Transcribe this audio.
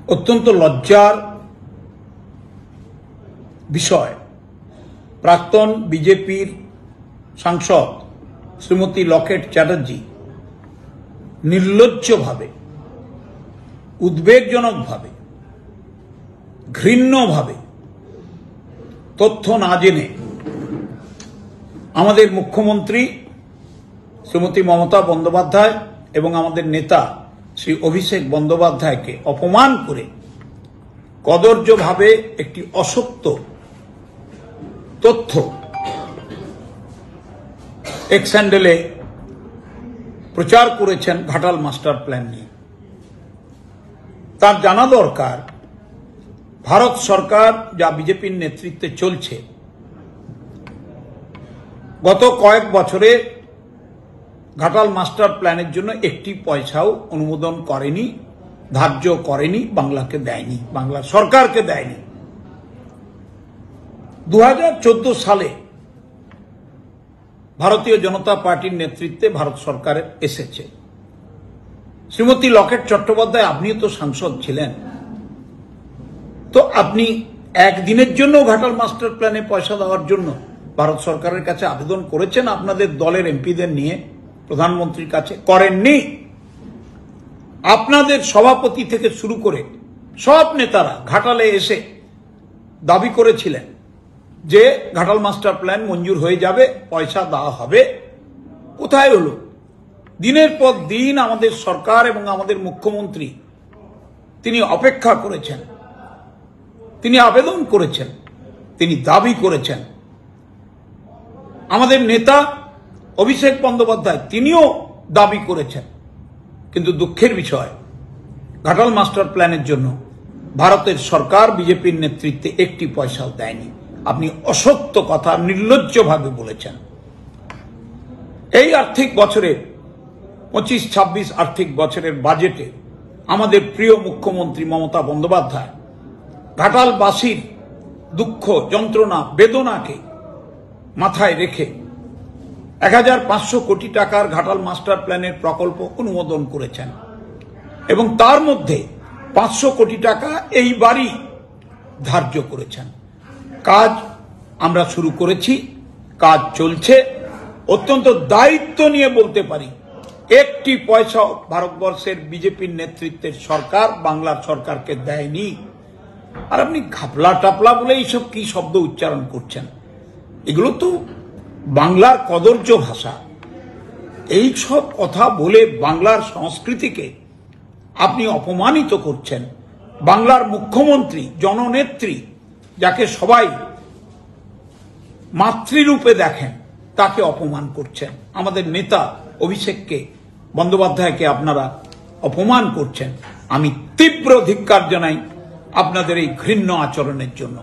অত্যন্ত লজ্জার বিষয়, প্রাক্তন বিজেপির সাংসদ শ্রীমতী লকেট চ্যাটার্জি নির্লজ্জভাবে, উদ্বেগজনকভাবে, ঘৃণ্যভাবে তথ্য না জেনে আমাদের মুখ্যমন্ত্রী শ্রীমতী মমতা বন্দ্যোপাধ্যায় এবং আমাদের নেতা শ্রী অভিষেক বন্দ্যোপাধ্যায়কে অপমান করে কদর্যভাবে একটি অসত্য তথ্য এক্স হ্যান্ডেলে প্রচার করেছেন ঘাটাল মাস্টার প্ল্যান নিয়ে। তার জানা দরকার, ভারত সরকার যা বিজেপির নেতৃত্বে চলছে, গত কয়েক বছরে ঘাটাল মাস্টার প্ল্যানের জন্য একটি পয়সাও অনুমোদন করেনি, ধার্য করেনি, বাংলাকে দেয়নি, বাংলা সরকারকে দেয়নি। 2014 সালে ভারতীয় জনতা পার্টির নেতৃত্বে ভারত সরকারের এসেছে। শ্রীমতী লকেট চট্টোপাধ্যায়, আপনিও তো সাংসদ ছিলেন, তো আপনি একদিনের জন্য ঘাটাল মাস্টার প্ল্যানে পয়সা দেওয়ার জন্য ভারত সরকারের কাছে আবেদন করেছেন আপনাদের দলের এমপিদের নিয়ে প্রধানমন্ত্রীর কাছে? করেননি। আপনাদের সভাপতি থেকে শুরু করে সব নেতারা ঘাটালে এসে দাবি করেছিলেন যে ঘাটাল মাস্টার প্ল্যান মঞ্জুর হয়ে যাবে, পয়সা দেওয়া হবে। কোথায় হলো? দিনের পর দিন আমাদের সরকার এবং আমাদের মুখ্যমন্ত্রী তিনি অপেক্ষা করেছেন, তিনি আবেদন করেছেন, তিনি দাবি করেছেন। আমাদের নেতা অভিষেক বন্দ্যোপাধ্যায় তিনিও দাবি করেছেন, কিন্তু দুঃখের বিষয়, ঘাটাল মাস্টার প্ল্যানের জন্য ভারতের সরকার বিজেপির নেতৃত্বে একটি পয়সাও দেয়নি। আপনি অসত্য কথা নির্লজ্জভাবে বলেছেন। এই আর্থিক বছরের 25-26 আর্থিক বছরের বাজেটে আমাদের প্রিয় মুখ্যমন্ত্রী মমতা বন্দ্যোপাধ্যায় ঘাটালবাসীর দুঃখ, যন্ত্রণা, বেদনাকে মাথায় রেখে 1500 কোটি টাকার ঘাটাল মাস্টার প্ল্যানের প্রকল্প অনুমোদন করেছেন এবং তার মধ্যে 500 কোটি টাকা এইবারই ধার্য করেছেন। কাজ আমরা শুরু করেছি, কাজ চলছে। অত্যন্ত দায়িত্ব নিয়ে বলতে পারি, একটি পয়সা ভারতবর্ষের বিজেপির নেতৃত্বের সরকার বাংলার সরকারকে দেয়নি। আর আপনি ঘাপলা টাপলা বলে এইসব কি শব্দ উচ্চারণ করছেন? এগুলো তো বাংলার কদর্য ভাষা। এই সব কথা বলে বাংলার সংস্কৃতিকে আপনি অপমানিত করছেন। বাংলার মুখ্যমন্ত্রী, জননেত্রী, যাকে সবাই মাতৃরূপে দেখেন, তাকে অপমান করছেন। আমাদের নেতা অভিষেককে বন্দ্যোপাধ্যায়কে আপনারা অপমান করছেন। আমি তীব্র ধিক্কার জানাই আপনাদের এই ঘৃণ্য আচরণের জন্য।